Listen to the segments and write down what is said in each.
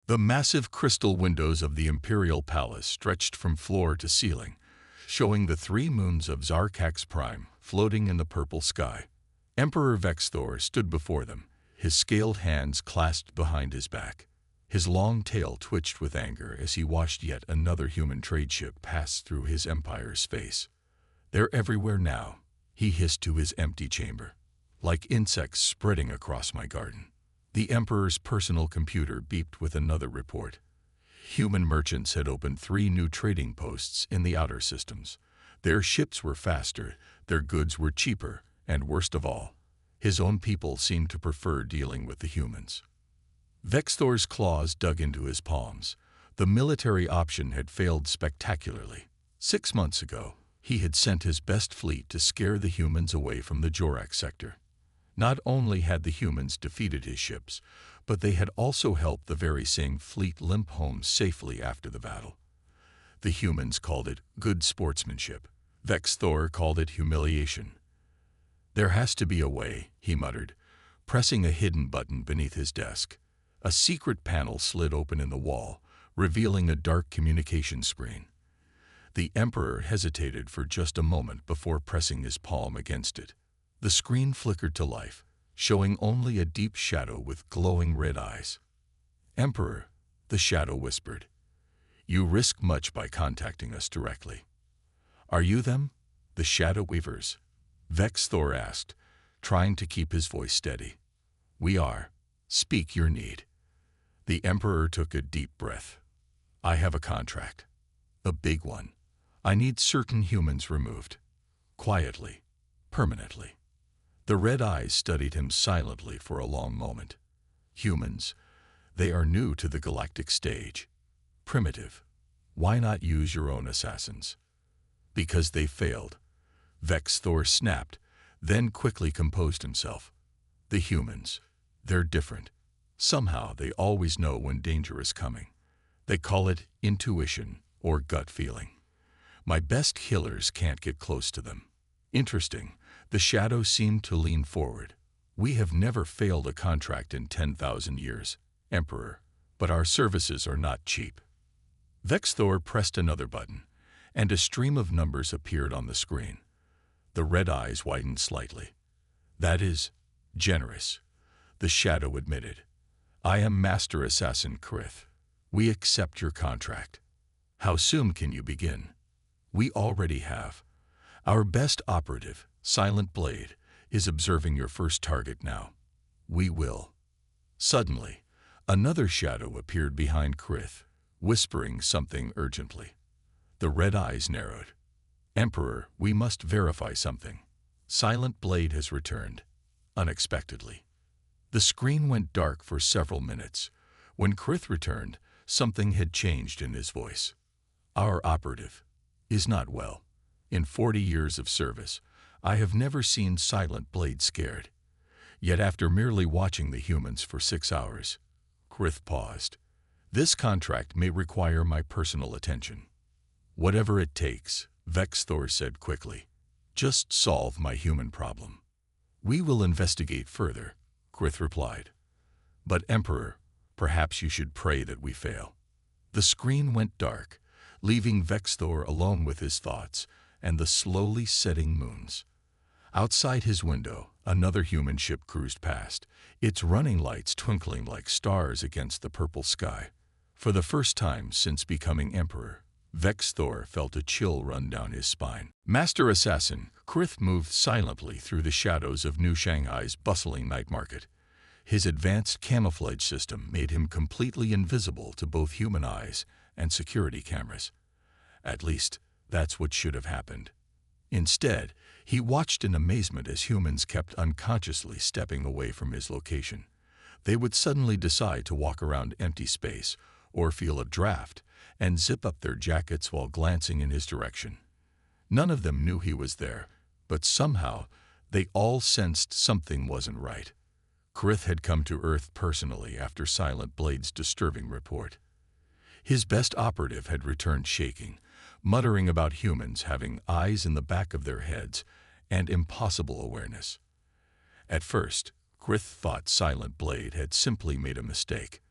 The massive crystal windows of the Imperial Palace stretched from floor to ceiling, showing the 3 moons of Zarkax Prime floating in the purple sky. Emperor Vexthor stood before them, his scaled hands clasped behind his back. His long tail twitched with anger as he watched yet another human trade ship pass through his empire's face. "They're everywhere now," he hissed to his empty chamber, "like insects spreading across my garden." The Emperor's personal computer beeped with another report. Human merchants had opened 3 new trading posts in the outer systems. Their ships were faster, their goods were cheaper, and worst of all, his own people seemed to prefer dealing with the humans. Vexthor's claws dug into his palms. The military option had failed spectacularly. 6 months ago, he had sent his best fleet to scare the humans away from the Jorak sector. Not only had the humans defeated his ships, but they had also helped the very same fleet limp home safely after the battle. The humans called it good sportsmanship. Vexthor called it humiliation. "There has to be a way," he muttered, pressing a hidden button beneath his desk. A secret panel slid open in the wall, revealing a dark communication screen. The Emperor hesitated for just a moment before pressing his palm against it. The screen flickered to life, showing only a deep shadow with glowing red eyes. "Emperor," the shadow whispered, "you risk much by contacting us directly." "Are you them? The Shadow Weavers?" Vexthor asked, trying to keep his voice steady. "We are. Speak your need." The Emperor took a deep breath. "I have a contract. A big one. I need certain humans removed. Quietly. Permanently." The red eyes studied him silently for a long moment. "Humans. They are new to the galactic stage. Primitive. Why not use your own assassins?" "Because they failed." Vexthor snapped, then quickly composed himself. "The humans. They're different. Somehow they always know when danger is coming. They call it intuition or gut feeling. My best killers can't get close to them." "Interesting." The shadow seemed to lean forward. "We have never failed a contract in 10,000 years, Emperor, but our services are not cheap." Vexthor pressed another button, and a stream of numbers appeared on the screen. The red eyes widened slightly. "That is generous," the shadow admitted. "I am Master Assassin Krith. We accept your contract. How soon can you begin?" "We already have. Our best operative, Silent Blade, is observing your first target now. We will." Suddenly, another shadow appeared behind Krith, whispering something urgently. The red eyes narrowed. "Emperor, we must verify something. Silent Blade has returned, unexpectedly." The screen went dark for several minutes. When Krith returned, something had changed in his voice. "Our operative is not well. In 40 years of service, I have never seen Silent Blade scared. Yet after merely watching the humans for 6 hours," Krith paused, "this contract may require my personal attention." "Whatever it takes," Vexthor said quickly. "Just solve my human problem." "We will investigate further," Krith replied. "But Emperor, perhaps you should pray that we fail." The screen went dark, leaving Vexthor alone with his thoughts and the slowly setting moons. Outside his window, another human ship cruised past, its running lights twinkling like stars against the purple sky. For the first time since becoming Emperor, Vexthor felt a chill run down his spine. Master Assassin, Krith moved silently through the shadows of New Shanghai's bustling night market. His advanced camouflage system made him completely invisible to both human eyes and security cameras. At least, that's what should have happened. Instead, he watched in amazement as humans kept unconsciously stepping away from his location. They would suddenly decide to walk around empty space or feel a draft and zip up their jackets while glancing in his direction. None of them knew he was there, but somehow they all sensed something wasn't right. Krith had come to Earth personally after Silent Blade's disturbing report. His best operative had returned shaking, muttering about humans having eyes in the back of their heads and impossible awareness. At first, Krith thought Silent Blade had simply made a mistake.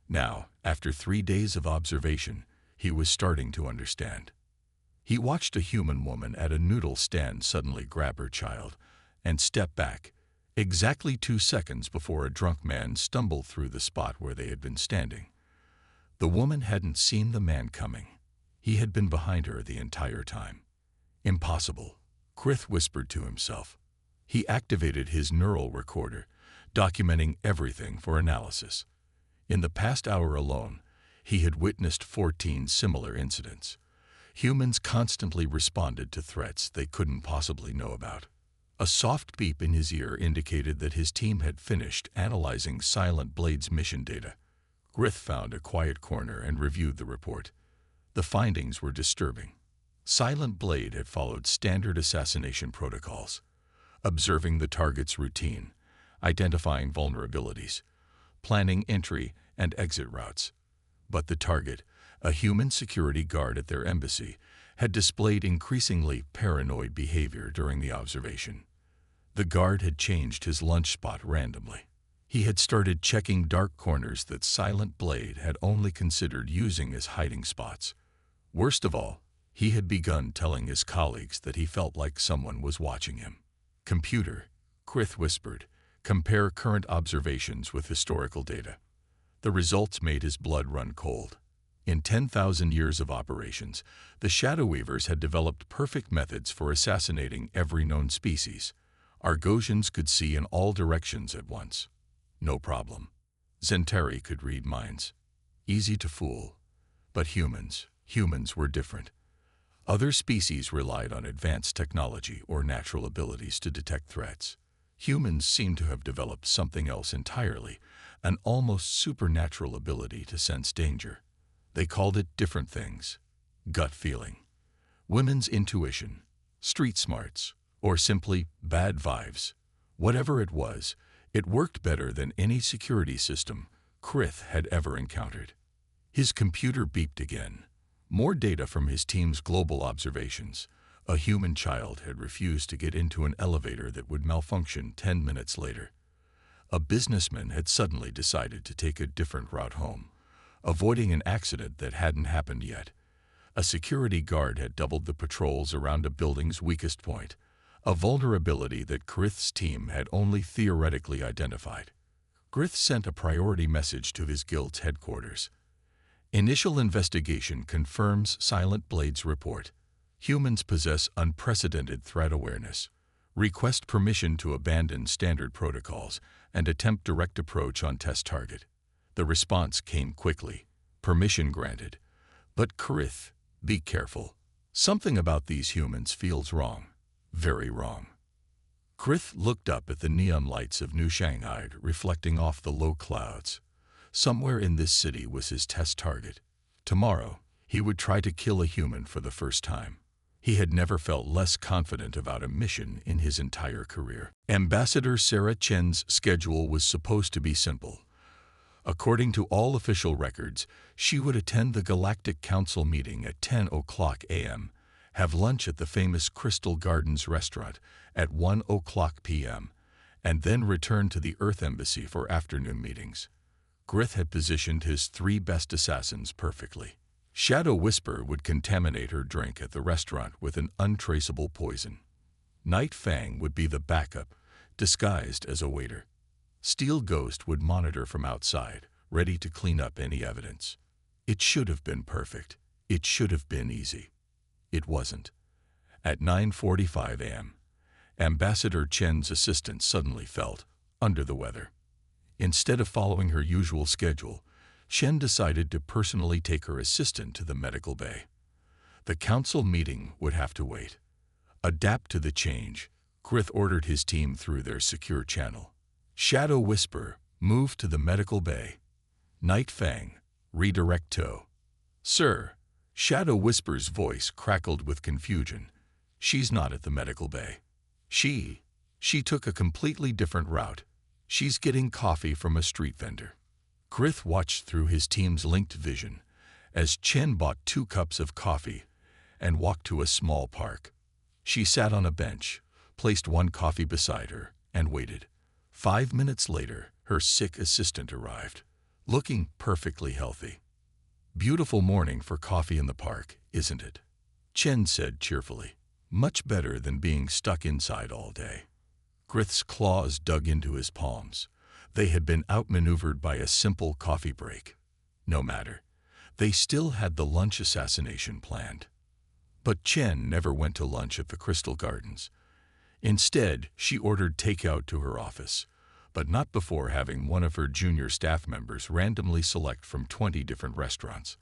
Now, after 3 days of observation, he was starting to understand. He watched a human woman at a noodle stand suddenly grab her child and step back, exactly 2 seconds before a drunk man stumbled through the spot where they had been standing. The woman hadn't seen the man coming. He had been behind her the entire time. Impossible, Krith whispered to himself. He activated his neural recorder, documenting everything for analysis. In the past hour alone, he had witnessed 14 similar incidents. Humans constantly responded to threats they couldn't possibly know about. A soft beep in his ear indicated that his team had finished analyzing Silent Blade's mission data. Krith found a quiet corner and reviewed the report. The findings were disturbing. Silent Blade had followed standard assassination protocols, observing the target's routine, identifying vulnerabilities, planning entry and exit routes. But the target, a human security guard at their embassy, had displayed increasingly paranoid behavior during the observation. The guard had changed his lunch spot randomly. He had started checking dark corners that Silent Blade had only considered using as hiding spots. Worst of all, he had begun telling his colleagues that he felt like someone was watching him. Computer, Krith whispered, compare current observations with historical data. The results made his blood run cold. In 10,000 years of operations, the Shadow Weavers had developed perfect methods for assassinating every known species. Argosians could see in all directions at once. No problem. Zentari could read minds. Easy to fool. But humans were different. Other species relied on advanced technology or natural abilities to detect threats. Humans seemed to have developed something else entirely, an almost supernatural ability to sense danger. They called it different things: gut feeling, women's intuition, street smarts, or simply bad vibes. Whatever it was, it worked better than any security system Krith had ever encountered. His computer beeped again. More data from his team's global observations. A human child had refused to get into an elevator that would malfunction 10 minutes later. A businessman had suddenly decided to take a different route home, avoiding an accident that hadn't happened yet. A security guard had doubled the patrols around a building's weakest point, a vulnerability that Krith's team had only theoretically identified. Krith sent a priority message to his guild's headquarters. Initial investigation confirms Silent Blade's report. Humans possess unprecedented threat awareness. Request permission to abandon standard protocols and attempt direct approach on test target. The response came quickly. Permission granted. But Krith, be careful. Something about these humans feels wrong. Very wrong. Krith looked up at the neon lights of New Shanghai reflecting off the low clouds. Somewhere in this city was his test target. Tomorrow, he would try to kill a human for the first time. He had never felt less confident about a mission in his entire career. Ambassador Sarah Chen's schedule was supposed to be simple. According to all official records, she would attend the Galactic Council meeting at 10:00 a.m., have lunch at the famous Crystal Gardens restaurant at 1:00 p.m., and then return to the Earth Embassy for afternoon meetings. Krith had positioned his 3 best assassins perfectly. Shadow Whisper would contaminate her drink at the restaurant with an untraceable poison. Night Fang would be the backup, disguised as a waiter. Steel Ghost would monitor from outside, ready to clean up any evidence. It should have been perfect. It should have been easy. It wasn't. At 9:45 a.m., Ambassador Chen's assistant suddenly felt under the weather. Instead of following her usual schedule, Chen decided to personally take her assistant to the medical bay. The council meeting would have to wait. Adapt to the change, Krith ordered his team through their secure channel. Shadow Whisper, move to the medical bay. Night Fang, redirect tow. Sir, Shadow Whisper's voice crackled with confusion. She's not at the medical bay. She took a completely different route. She's getting coffee from a street vendor. Krith watched through his team's linked vision as Chen bought 2 cups of coffee and walked to a small park. She sat on a bench, placed 1 coffee beside her, and waited. 5 minutes later, her sick assistant arrived. looking perfectly healthy. "Beautiful morning for coffee in the park, isn't it?" Chen said cheerfully. "Much better than being stuck inside all day." Grith's claws dug into his palms. They had been outmaneuvered by a simple coffee break. No matter. They still had the lunch assassination planned. But Chen never went to lunch at the Crystal Gardens. Instead, she ordered takeout to her office, but not before having one of her junior staff members randomly select from 20 different restaurants.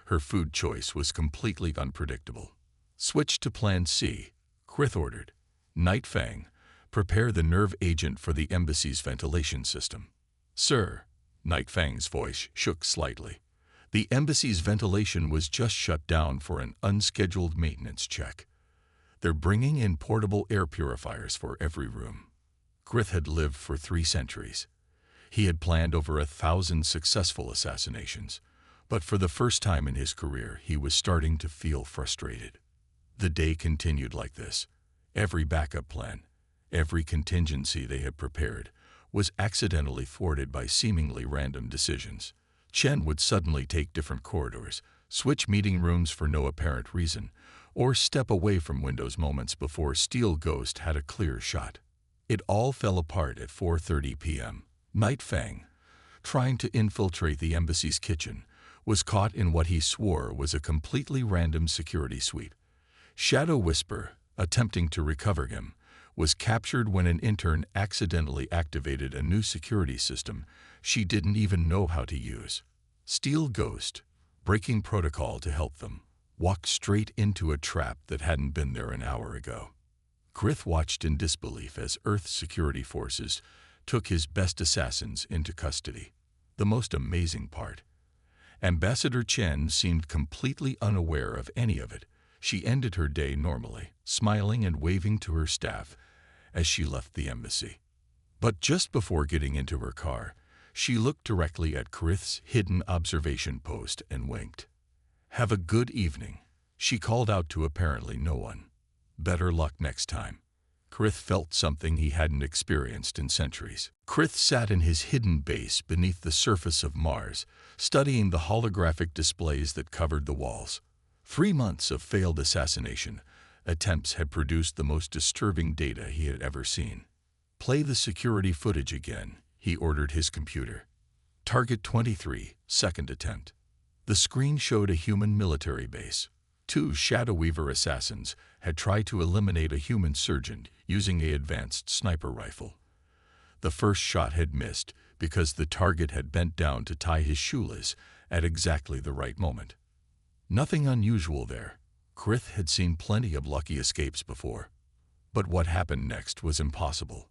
Her food choice was completely unpredictable. "Switch to Plan C," Grith ordered. "Night Fang, prepare the nerve agent for the embassy's ventilation system." "Sir," Night Fang's voice shook slightly. "The embassy's ventilation was just shut down for an unscheduled maintenance check. They're bringing in portable air purifiers for every room." Grith had lived for 3 centuries. He had planned over 1,000 successful assassinations, but for the first time in his career, he was starting to feel frustrated. The day continued like this. Every backup plan, every contingency they had prepared, was accidentally thwarted by seemingly random decisions. Chen would suddenly take different corridors, switch meeting rooms for no apparent reason, or step away from windows moments before Steel Ghost had a clear shot. It all fell apart at 4:30 p.m. Night Fang, trying to infiltrate the embassy's kitchen, was caught in what he swore was a completely random security sweep. Shadow Whisper, attempting to recover him, was captured when an intern accidentally activated a new security system she didn't even know how to use. Steel Ghost, breaking protocol to help them, walked straight into a trap that hadn't been there an hour ago. Grith watched in disbelief as Earth's security forces took his best assassins into custody. The most amazing part: Ambassador Chen seemed completely unaware of any of it. She ended her day normally, smiling and waving to her staff as she left the embassy. But just before getting into her car, she looked directly at Grith's hidden observation post and winked. "Have a good evening," she called out to apparently no one. "Better luck next time." Grith felt something he hadn't experienced in centuries. Grith sat in his hidden base beneath the surface of Mars, studying the holographic displays that covered the walls. 3 months of failed assassination attempts had produced the most disturbing data he had ever seen. "Play the security footage again," he ordered his computer. "Target 23, second attempt." The screen showed a human military base. 2 Shadow Weaver assassins had tried to eliminate a human surgeon using an advanced sniper rifle. The first shot had missed because the target had bent down to tie his shoelace at exactly the right moment. Nothing unusual there. Grith had seen plenty of lucky escapes before. But what happened next was impossible.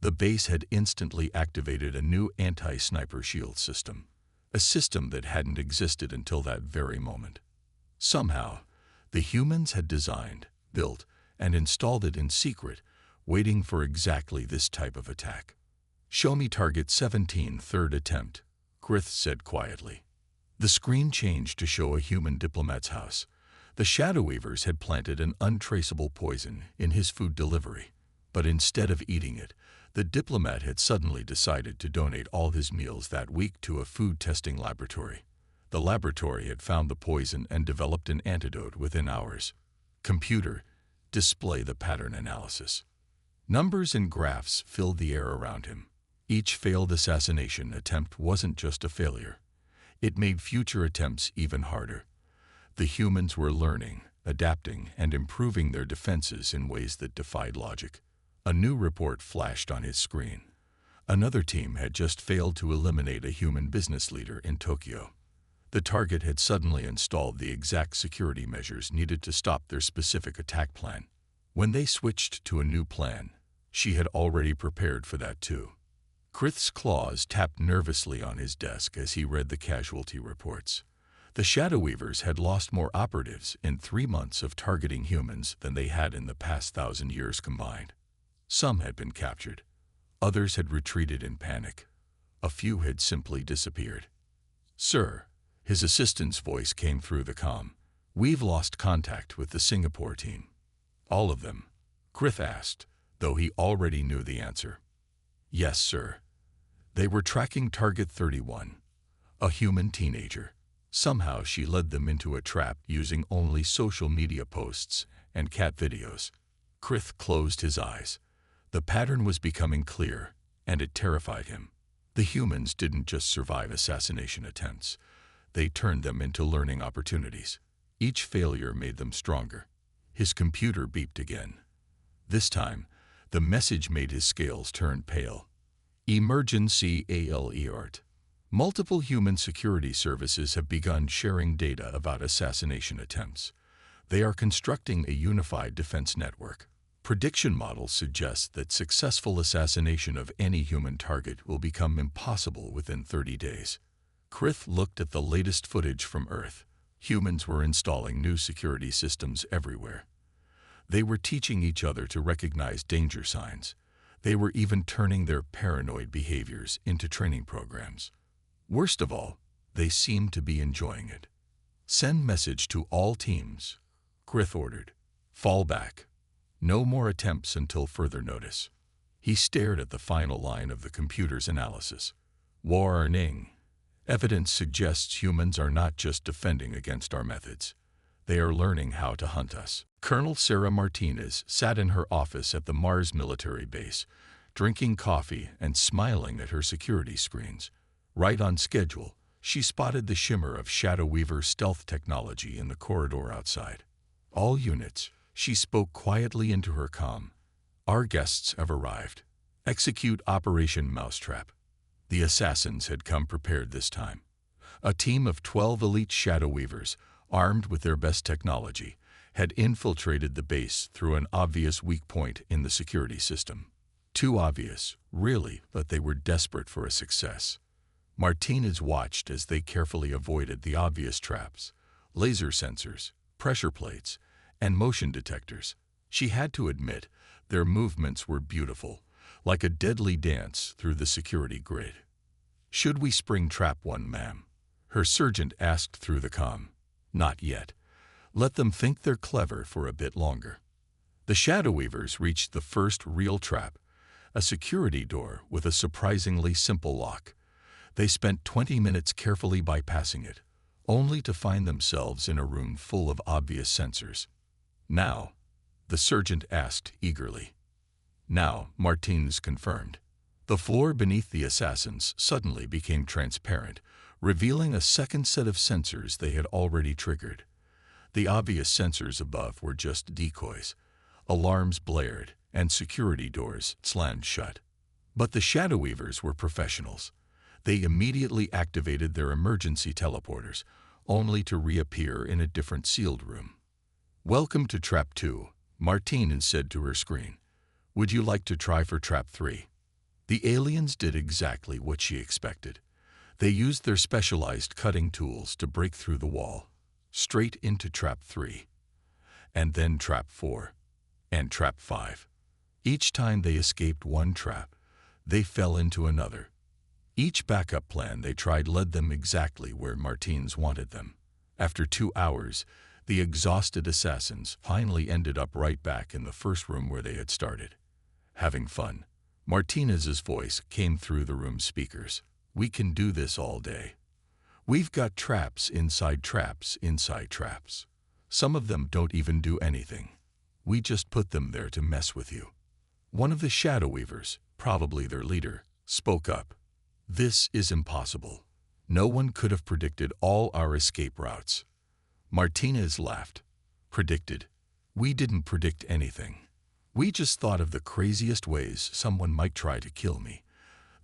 The base had instantly activated a new anti-sniper shield system, a system that hadn't existed until that very moment. Somehow, the humans had designed, built, and installed it in secret, waiting for exactly this type of attack. "Show me target 17, third attempt," Grith said quietly. The screen changed to show a human diplomat's house. The Shadow Weavers had planted an untraceable poison in his food delivery, but instead of eating it, the diplomat had suddenly decided to donate all his meals that week to a food testing laboratory. The laboratory had found the poison and developed an antidote within hours. "Computer, display the pattern analysis." Numbers and graphs filled the air around him. Each failed assassination attempt wasn't just a failure. It made future attempts even harder. The humans were learning, adapting, and improving their defenses in ways that defied logic. A new report flashed on his screen. Another team had just failed to eliminate a human business leader in Tokyo. The target had suddenly installed the exact security measures needed to stop their specific attack plan. When they switched to a new plan, she had already prepared for that too. Grith's claws tapped nervously on his desk as he read the casualty reports. The Shadow Weavers had lost more operatives in 3 months of targeting humans than they had in the past 1,000 years combined. Some had been captured. Others had retreated in panic. A few had simply disappeared. "Sir," his assistant's voice came through the comm. "We've lost contact with the Singapore team." "All of them?" Grith asked, though he already knew the answer. "Yes, sir. They were tracking Target 31, A human teenager. Somehow she led them into a trap using only social media posts and cat videos. Krith closed his eyes. The pattern was becoming clear, and it terrified him. The humans didn't just survive assassination attempts. They turned them into learning opportunities. Each failure made them stronger. His computer beeped again. This time, the message made his scales turn pale. Emergency alert. Multiple human security services have begun sharing data about assassination attempts. They are constructing a unified defense network. Prediction models suggest that successful assassination of any human target will become impossible within 30 days. Krith looked at the latest footage from Earth. Humans were installing new security systems everywhere. They were teaching each other to recognize danger signs. They were even turning their paranoid behaviors into training programs. Worst of all, they seemed to be enjoying it. Send message to all teams, Krith ordered. Fall back. No more attempts until further notice. He stared at the final line of the computer's analysis. Warning. Evidence suggests humans are not just defending against our methods. They are learning how to hunt us. Colonel Sarah Martinez sat in her office at the Mars military base, drinking coffee and smiling at her security screens. Right on schedule, she spotted the shimmer of Shadow Weaver stealth technology in the corridor outside. All units, she spoke quietly into her comm. Our guests have arrived. Execute Operation Mousetrap. The assassins had come prepared this time. A team of 12 elite Shadow Weavers, armed with their best technology, had infiltrated the base through an obvious weak point in the security system. Too obvious, really, but they were desperate for a success. Martinez watched as they carefully avoided the obvious traps: laser sensors, pressure plates, and motion detectors. She had to admit, their movements were beautiful, like a deadly dance through the security grid. Should we spring trap one, ma'am? Her sergeant asked through the comm. Not yet. Let them think they're clever for a bit longer. The Shadow Weavers reached the first real trap, a security door with a surprisingly simple lock. They spent 20 minutes carefully bypassing it, only to find themselves in a room full of obvious sensors. Now, the sergeant asked eagerly. Now, Martinez confirmed. The floor beneath the assassins suddenly became transparent, revealing a second set of sensors they had already triggered. The obvious sensors above were just decoys. Alarms blared, and security doors slammed shut. But the Shadow Weavers were professionals. They immediately activated their emergency teleporters, only to reappear in a different sealed room. Welcome to Trap 2, Martinez said to her screen. Would you like to try for Trap 3? The aliens did exactly what she expected. They used their specialized cutting tools to break through the wall, straight into Trap 3, and then Trap 4, and Trap 5. Each time they escaped one trap, they fell into another. Each backup plan they tried led them exactly where Martinez wanted them. After 2 hours, the exhausted assassins finally ended up right back in the first room where they had started. Having fun. Martinez's voice came through the room's speakers. We can do this all day. We've got traps inside traps inside traps. Some of them don't even do anything. We just put them there to mess with you. One of the Shadow Weavers, probably their leader, spoke up. This is impossible. No one could have predicted all our escape routes. Martinez laughed. Predicted? We didn't predict anything. We just thought of the craziest ways someone might try to kill me,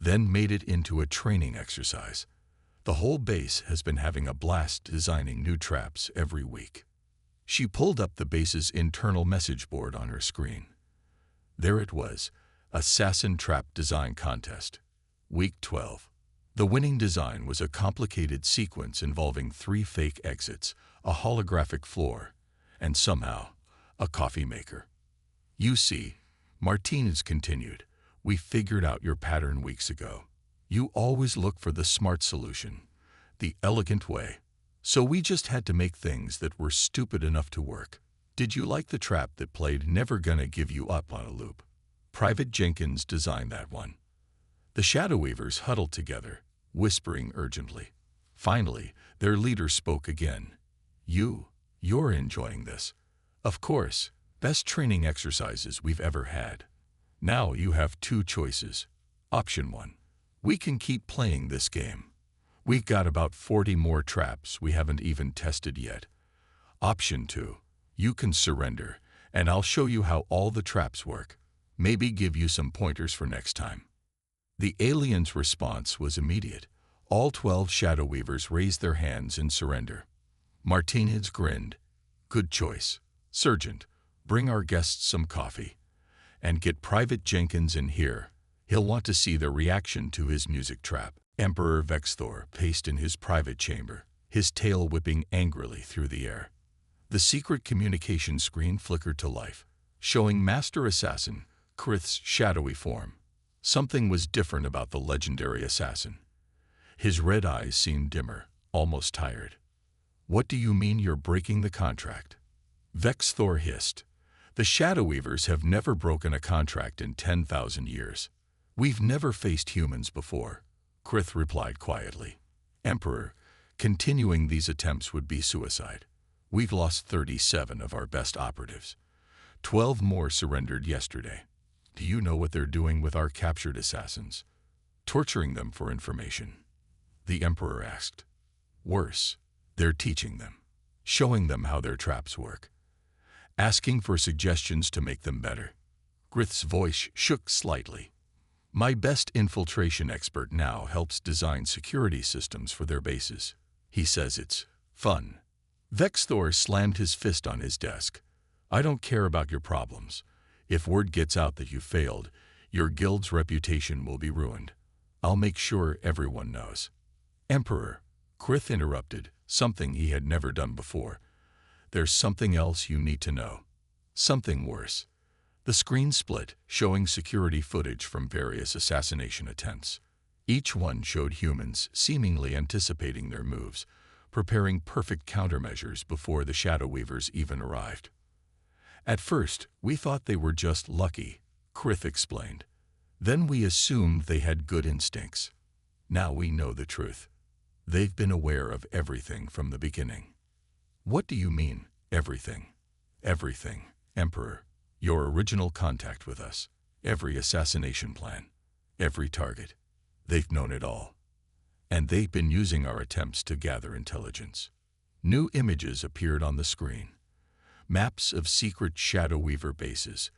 then made it into a training exercise. The whole base has been having a blast designing new traps every week. She pulled up the base's internal message board on her screen. There it was, Assassin Trap Design Contest. Week 12. The winning design was a complicated sequence involving 3 fake exits, a holographic floor, and somehow, a coffee maker. You see, Martinez continued, we figured out your pattern weeks ago. You always look for the smart solution, the elegant way. So we just had to make things that were stupid enough to work. Did you like the trap that played Never Gonna Give You Up on a loop? Private Jenkins designed that one. The Shadow Weavers huddled together, whispering urgently. Finally, their leader spoke again. You're enjoying this. Of course, best training exercises we've ever had. Now you have two choices. Option 1. We can keep playing this game. We've got about 40 more traps we haven't even tested yet. Option 2. You can surrender, and I'll show you how all the traps work. Maybe give you some pointers for next time. The aliens' response was immediate. All 12 Shadow Weavers raised their hands in surrender. Martinez grinned. Good choice. Sergeant, bring our guests some coffee. And get Private Jenkins in here. He'll want to see their reaction to his music trap. Emperor Vexthor paced in his private chamber, his tail whipping angrily through the air. The secret communication screen flickered to life, showing Master Assassin Krith's shadowy form. Something was different about the legendary assassin. His red eyes seemed dimmer, almost tired. What do you mean you're breaking the contract? Vexthor hissed. The Shadow Weavers have never broken a contract in 10,000 years. We've never faced humans before, Krith replied quietly. Emperor, continuing these attempts would be suicide. We've lost 37 of our best operatives. 12 more surrendered yesterday. Do you know what they're doing with our captured assassins? Torturing them for information. The Emperor asked. Worse, they're teaching them, showing them how their traps work, asking for suggestions to make them better. Krith's voice shook slightly. My best infiltration expert now helps design security systems for their bases. He says it's fun. Vexthor slammed his fist on his desk. I don't care about your problems. If word gets out that you failed, your guild's reputation will be ruined. I'll make sure everyone knows. Emperor, Krith interrupted, something he had never done before. There's something else you need to know. Something worse. The screen split, showing security footage from various assassination attempts. Each one showed humans seemingly anticipating their moves, preparing perfect countermeasures before the Shadow Weavers even arrived. At first, we thought they were just lucky, Krith explained. Then we assumed they had good instincts. Now we know the truth. They've been aware of everything from the beginning. What do you mean, everything? Everything, Emperor. Your original contact with us, every assassination plan, every target. They've known it all. And they've been using our attempts to gather intelligence. New images appeared on the screen. Maps of secret Shadow Weaver bases,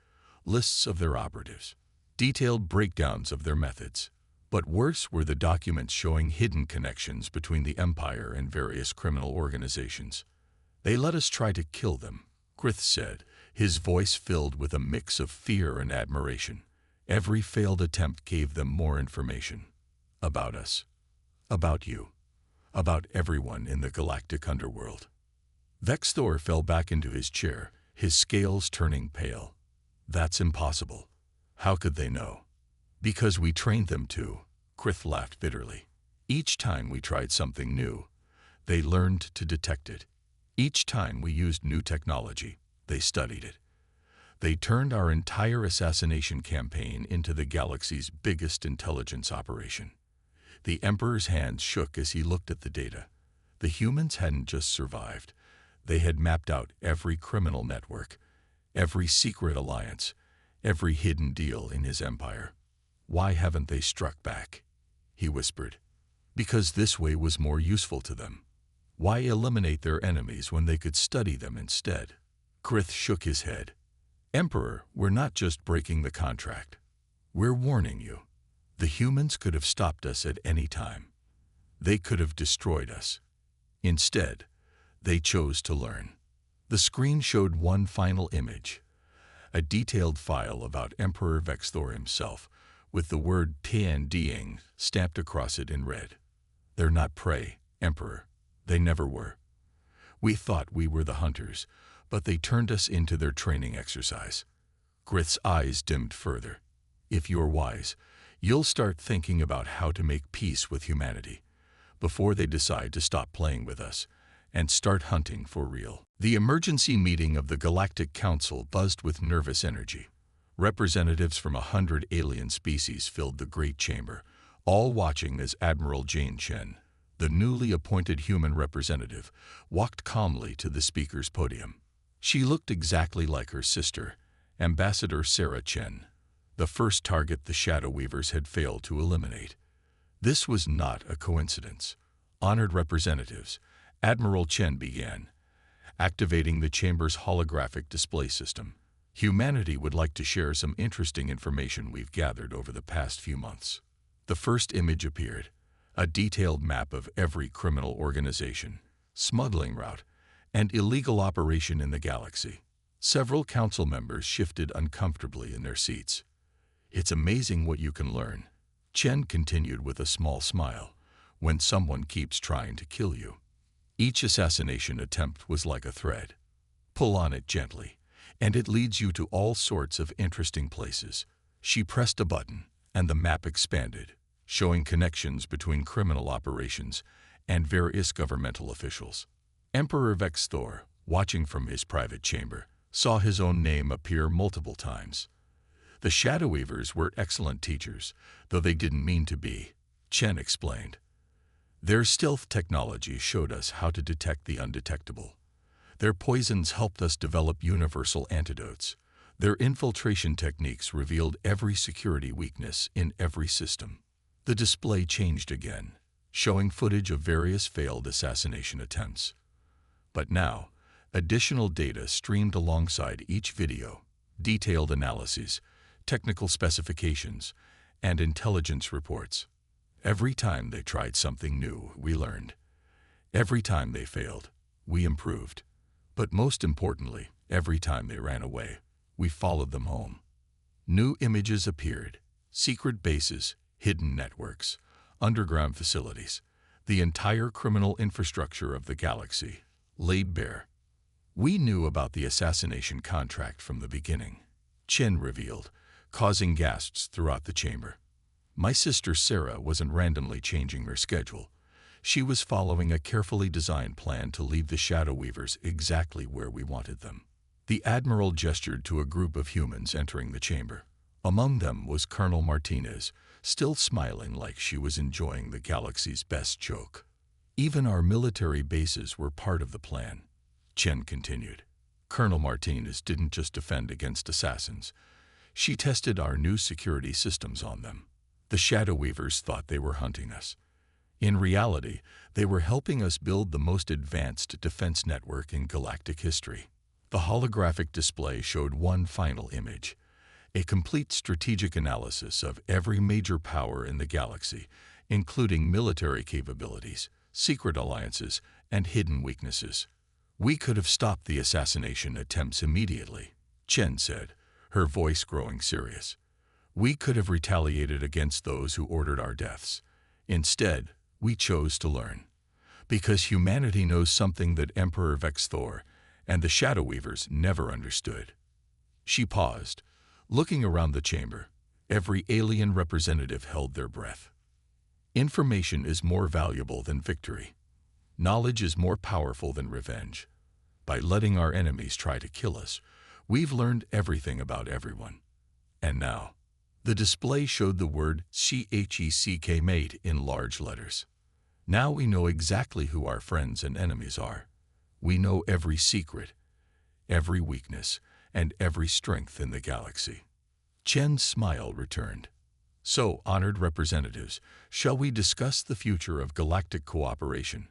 lists of their operatives, detailed breakdowns of their methods. But worse were the documents showing hidden connections between the Empire and various criminal organizations. They let us try to kill them, Krith said, his voice filled with a mix of fear and admiration. Every failed attempt gave them more information. About us. About you. About everyone in the galactic underworld. Vexthor fell back into his chair, his scales turning pale. That's impossible. How could they know? Because we trained them to, Krith laughed bitterly. Each time we tried something new, they learned to detect it. Each time we used new technology, they studied it. They turned our entire assassination campaign into the galaxy's biggest intelligence operation. The Emperor's hands shook as he looked at the data. The humans hadn't just survived. They had mapped out every criminal network, every secret alliance, every hidden deal in his empire. Why haven't they struck back? He whispered. Because this way was more useful to them. Why eliminate their enemies when they could study them instead? Krith shook his head. Emperor, we're not just breaking the contract. We're warning you. The humans could have stopped us at any time. They could have destroyed us. Instead, they chose to learn. The screen showed one final image, a detailed file about Emperor Vexthor himself, with the word Tian stamped across it in red. They're not prey, Emperor. They never were. We thought we were the hunters, but they turned us into their training exercise. Krith's eyes dimmed further. If you're wise, you'll start thinking about how to make peace with humanity before they decide to stop playing with us and start hunting for real. The emergency meeting of the Galactic Council buzzed with nervous energy. Representatives from 100 alien species filled the great chamber, all watching as Admiral Jane Chen, The newly appointed human representative walked calmly to the speaker's podium. She looked exactly like her sister, Ambassador Sarah Chen, the first target the Shadow Weavers had failed to eliminate. This was not a coincidence. Honored representatives, Admiral Chen began, activating the chamber's holographic display system. Humanity would like to share some interesting information we've gathered over the past few months. The first image appeared, a detailed map of every criminal organization, smuggling route, and illegal operation in the galaxy. Several council members shifted uncomfortably in their seats. It's amazing what you can learn, Chen continued with a small smile, when someone keeps trying to kill you. Each assassination attempt was like a thread. Pull on it gently, and it leads you to all sorts of interesting places. She pressed a button, and the map expanded, showing connections between criminal operations and various governmental officials. Emperor Vexthor, watching from his private chamber, saw his own name appear multiple times. The Shadow Weavers were excellent teachers, though they didn't mean to be, Chen explained. Their stealth technology showed us how to detect the undetectable. Their poisons helped us develop universal antidotes. Their infiltration techniques revealed every security weakness in every system. The display changed again, showing footage of various failed assassination attempts. But now, additional data streamed alongside each video, detailed analyses, technical specifications, and intelligence reports. Every time they tried something new, we learned. Every time they failed, we improved. But most importantly, every time they ran away, we followed them home. New images appeared, secret bases, hidden networks, underground facilities, the entire criminal infrastructure of the galaxy, laid bare. We knew about the assassination contract from the beginning, Chen revealed, causing gasps throughout the chamber. My sister Sarah wasn't randomly changing her schedule. She was following a carefully designed plan to leave the Shadow Weavers exactly where we wanted them. The Admiral gestured to a group of humans entering the chamber. Among them was Colonel Martinez, still smiling like she was enjoying the galaxy's best joke. Even our military bases were part of the plan, Chen continued. Colonel Martinez didn't just defend against assassins. She tested our new security systems on them. The Shadow Weavers thought they were hunting us. In reality, they were helping us build the most advanced defense network in galactic history. The holographic display showed one final image, a complete strategic analysis of every major power in the galaxy, including military capabilities, secret alliances, and hidden weaknesses. We could have stopped the assassination attempts immediately, Chen said, her voice growing serious. We could have retaliated against those who ordered our deaths. Instead, we chose to learn. Because humanity knows something that Emperor Vexthor and the Shadow Weavers never understood. She paused, looking around the chamber. Every alien representative held their breath. Information is more valuable than victory. Knowledge is more powerful than revenge. By letting our enemies try to kill us, we've learned everything about everyone. And now, the display showed the word CHECK made in large letters. Now we know exactly who our friends and enemies are. We know every secret, every weakness, and every strength in the galaxy. Chen's smile returned. So, honored representatives, shall we discuss the future of galactic cooperation?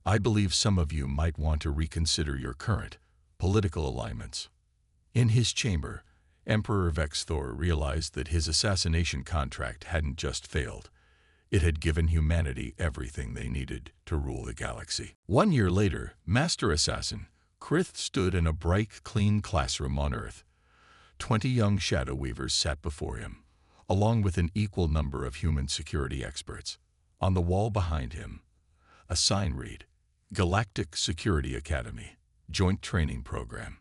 I believe some of you might want to reconsider your current political alignments. In his chamber, Emperor Vexthor realized that his assassination contract hadn't just failed. It had given humanity everything they needed to rule the galaxy. 1 year later, Master Assassin Krith stood in a bright, clean classroom on Earth. 20 young Shadow Weavers sat before him, along with an equal number of human security experts. On the wall behind him, a sign read, Galactic Security Academy, Joint Training Program.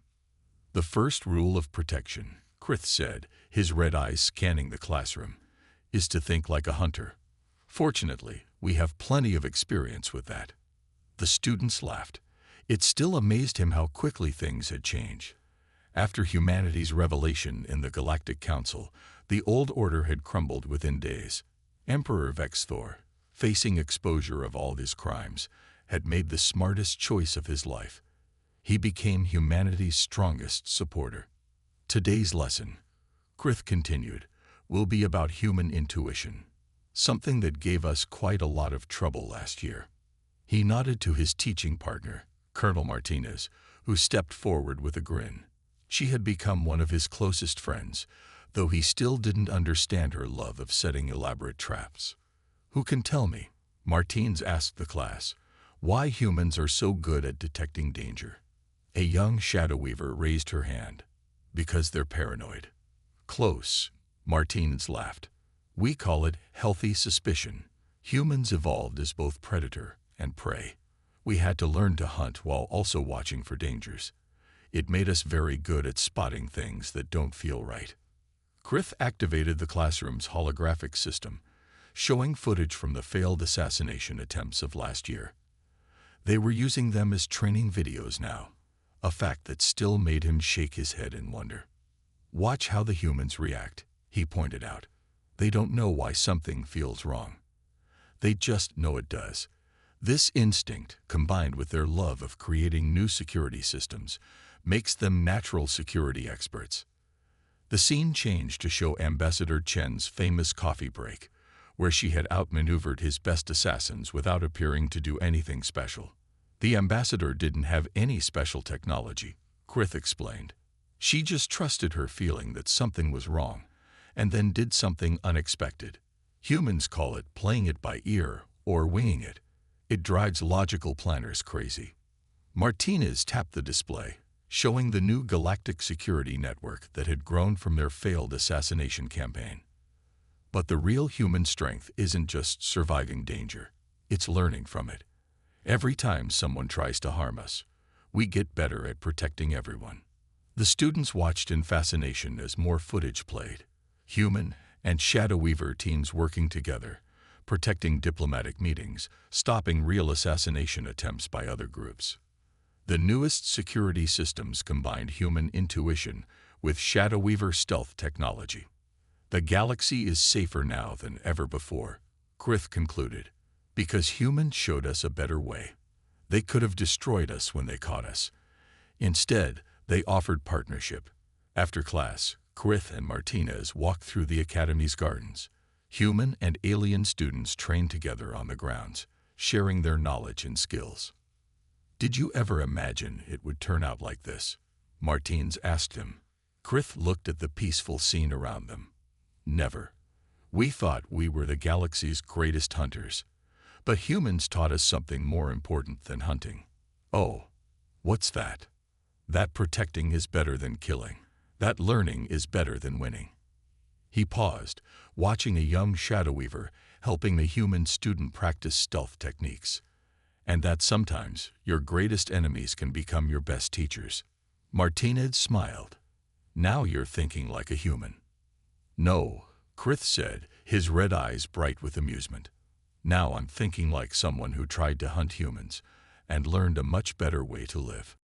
The first rule of protection, Krith said, his red eyes scanning the classroom, is to think like a hunter. Fortunately, we have plenty of experience with that. The students laughed. It still amazed him how quickly things had changed. After humanity's revelation in the Galactic Council, the old order had crumbled within days. Emperor Vexthor, facing exposure of all his crimes, had made the smartest choice of his life. He became humanity's strongest supporter. Today's lesson, Krith continued, will be about human intuition, something that gave us quite a lot of trouble last year. He nodded to his teaching partner, Colonel Martinez, who stepped forward with a grin. She had become one of his closest friends, though he still didn't understand her love of setting elaborate traps. "Who can tell me," Martins asked the class, "why humans are so good at detecting danger?" A young shadow weaver raised her hand. "Because they're paranoid." "Close," Martins laughed. "We call it healthy suspicion. Humans evolved as both predator and prey. We had to learn to hunt while also watching for dangers. It made us very good at spotting things that don't feel right." Krith activated the classroom's holographic system, showing footage from the failed assassination attempts of last year. They were using them as training videos now, a fact that still made him shake his head in wonder. "Watch how the humans react," he pointed out. "They don't know why something feels wrong. They just know it does." This instinct, combined with their love of creating new security systems, makes them natural security experts. The scene changed to show Ambassador Chen's famous coffee break, where she had outmaneuvered his best assassins without appearing to do anything special. "The ambassador didn't have any special technology," Krith explained. "She just trusted her feeling that something was wrong, and then did something unexpected. Humans call it playing it by ear or winging it. It drives logical planners crazy." Martinez tapped the display, showing the new galactic security network that had grown from their failed assassination campaign. But the real human strength isn't just surviving danger, it's learning from it. Every time someone tries to harm us, we get better at protecting everyone. The students watched in fascination as more footage played. Human and Shadow Weaver teams working together, protecting diplomatic meetings, stopping real assassination attempts by other groups. The newest security systems combined human intuition with Shadow Weaver stealth technology. "The galaxy is safer now than ever before," Krith concluded, "because humans showed us a better way. They could have destroyed us when they caught us. Instead, they offered partnership." After class, Krith and Martinez walked through the Academy's gardens. Human and alien students trained together on the grounds, sharing their knowledge and skills. "Did you ever imagine it would turn out like this?" Martins asked him. Krith looked at the peaceful scene around them. "Never. We thought we were the galaxy's greatest hunters. But humans taught us something more important than hunting." "Oh, what's that?" "That protecting is better than killing. That learning is better than winning." He paused, watching a young Shadow Weaver helping the human student practice stealth techniques. "And that sometimes your greatest enemies can become your best teachers." Martinez smiled. "Now you're thinking like a human." "No," Krith said, his red eyes bright with amusement. "Now I'm thinking like someone who tried to hunt humans and learned a much better way to live."